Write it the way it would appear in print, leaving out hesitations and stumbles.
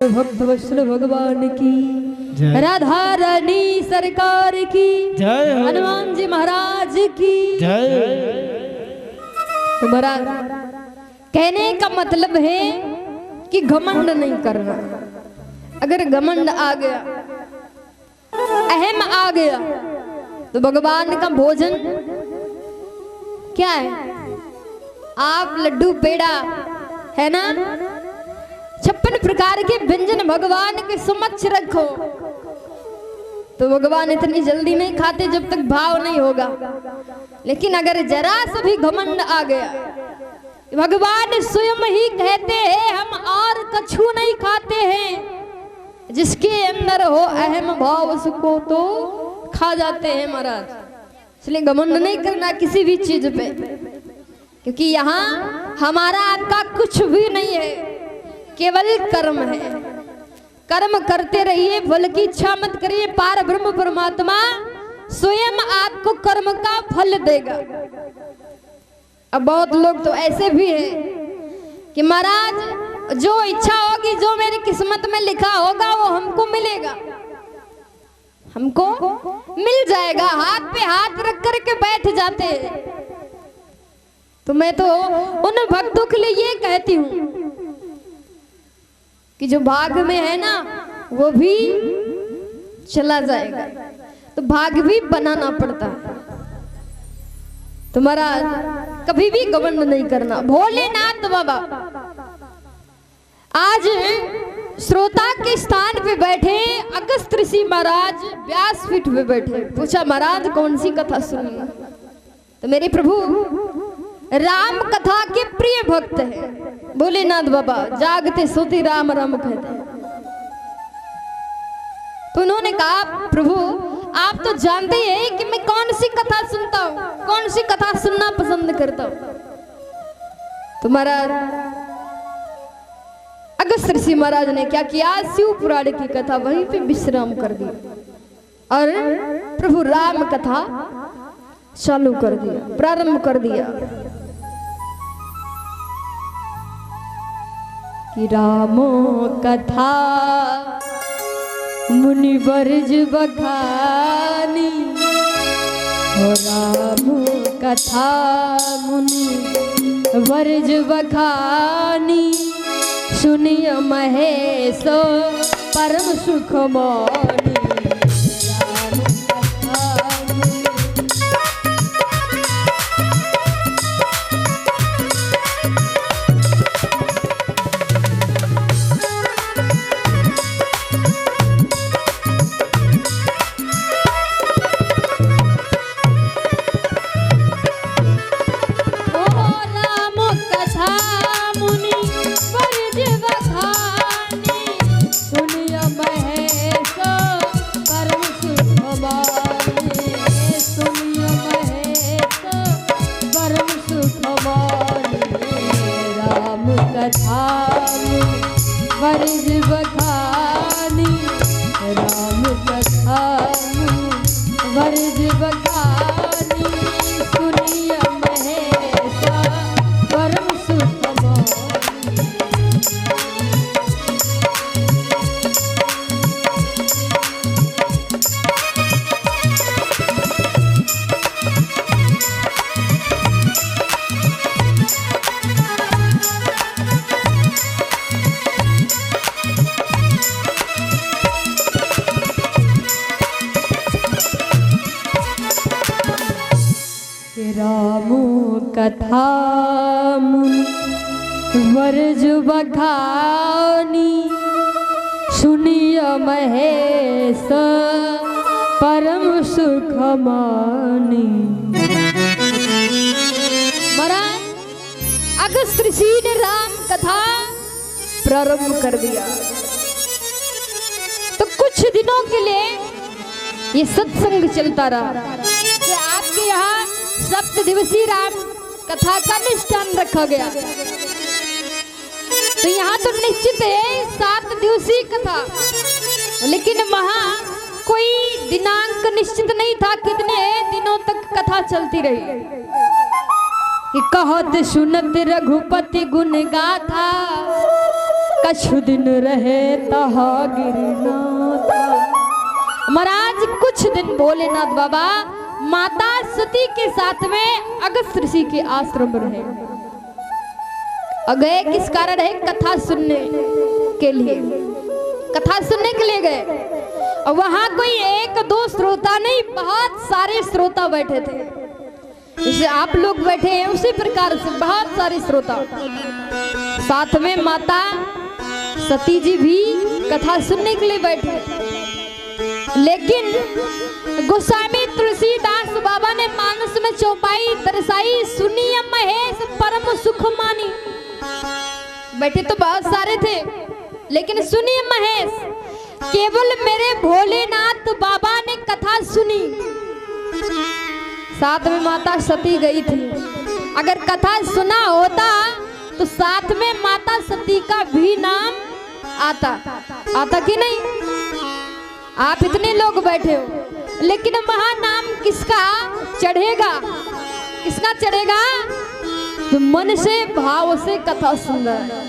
भक्त वत्सल भगवान की, राधा रानी सरकार की जय, हनुमान जी महाराज की जय। तो महाराज कहने का मतलब है कि घमंड नहीं करना। अगर घमंड आ गया, अहम आ गया, तो भगवान का भोजन क्या है? आप लड्डू पेड़ा है ना, 56 प्रकार के व्यंजन भगवान के समक्ष रखो, तो भगवान इतनी जल्दी नहीं खाते जब तक भाव नहीं होगा। लेकिन अगर जरा सा भी घमंड आ गया, भगवान स्वयं ही कहते हैं हम और कछु नहीं खाते हैं, जिसके अंदर हो अहम भाव उसको तो खा जाते हैं महाराज। इसलिए घमंड नहीं करना किसी भी चीज पे, क्योंकि यहाँ हमारा आपका कुछ भी नहीं है, केवल कर्म है। कर्म करते रहिए, फल की इच्छा मत करिए। पार ब्रह्म परमात्मा स्वयं आपको कर्म का फल देगा। अब बहुत लोग तो ऐसे भी हैं कि महाराज जो इच्छा होगी, जो मेरी किस्मत में लिखा होगा वो हमको मिलेगा, हमको मिल जाएगा, हाथ पे हाथ रख करके बैठ जाते हैं। तो मैं तो उन भक्तों के लिए ये कहती हूँ कि जो भाग में है ना वो भी चला जाएगा, तो भाग भी बनाना पड़ता है। तुम्हारा कभी भी घमंड नहीं करना। भोलेनाथ बाबा आज श्रोता के स्थान पे बैठे, अगस्त ऋषि महाराज व्यासपीठ पे बैठे। पूछा महाराज कौन सी कथा सुनिए? तो मेरे प्रभु राम कथा के प्रिय भक्त हैं भोलेनाथ बाबा, जागते सोते राम राम कहते हैं। तो उन्होंने कहा प्रभु आप तो जानते हैं कि मैं कौन सी कथा सुनता हूँ, कौन सी कथा सुनना पसंद करता हूँ। तो महाराज अगस्त ऋषि महाराज ने क्या किया, शिव पुराण की कथा वहीं पे विश्राम कर दी और प्रभु राम कथा चालू कर दिया, प्रारंभ कर दिया कि रामो कथा मुनि वर्ज बखानी, हो राम कथा मुनि वर्ज बखानी, सुनिय महेश परम सुख मानी। कथा वर्ज बखानी, सुनिय महेश परम सुख मानी। महाराज अगस्त ऋषि ने राम कथा प्रारंभ कर दिया। तो कुछ दिनों के लिए ये सत्संग चलता रहा कि आपके यहाँ 7 दिवसीय राम कथा का निष्ठान रखा गया। तो यहाँ तो निश्चित है 7 दिवसीय कथा, लेकिन वहां कोई दिनांक निश्चित नहीं था कितने दिनों तक कथा चलती रही। कि कहत सुनत रघुपति गुण गाथा, कछु दिन रहे तहा गिरनाथ। महाराज कुछ दिन भोलेनाथ बाबा माता सती के साथ में अगस्त्य ऋषि के आश्रम में रहे। गए किस कारण है? कथा सुनने के लिए, कथा सुनने के लिए गए। और वहां कोई एक दो श्रोता नहीं, बहुत सारे श्रोता बैठे थे। जैसे आप लोग बैठे हैं उसी प्रकार से बहुत सारे श्रोता, साथ में माता सती जी भी कथा सुनने के लिए बैठे। लेकिन गोस्वामी तुलसीदास बाबा ने मानस में चौपाई दर्शाई, सुनी महेश परम सुख मानी। बैठे तो बहुत सारे थे, लेकिन सुनिए महेश, केवल मेरे भोलेनाथ बाबा ने कथा सुनी। साथ में माता सती गई थी। अगर कथा सुना होता तो साथ में माता सती का भी नाम आता कि नहीं? आप इतने लोग बैठे हो, लेकिन वहां नाम किसका चढ़ेगा? किसका चढ़ेगा? तो मन से भाव से कथा सुन रहा है।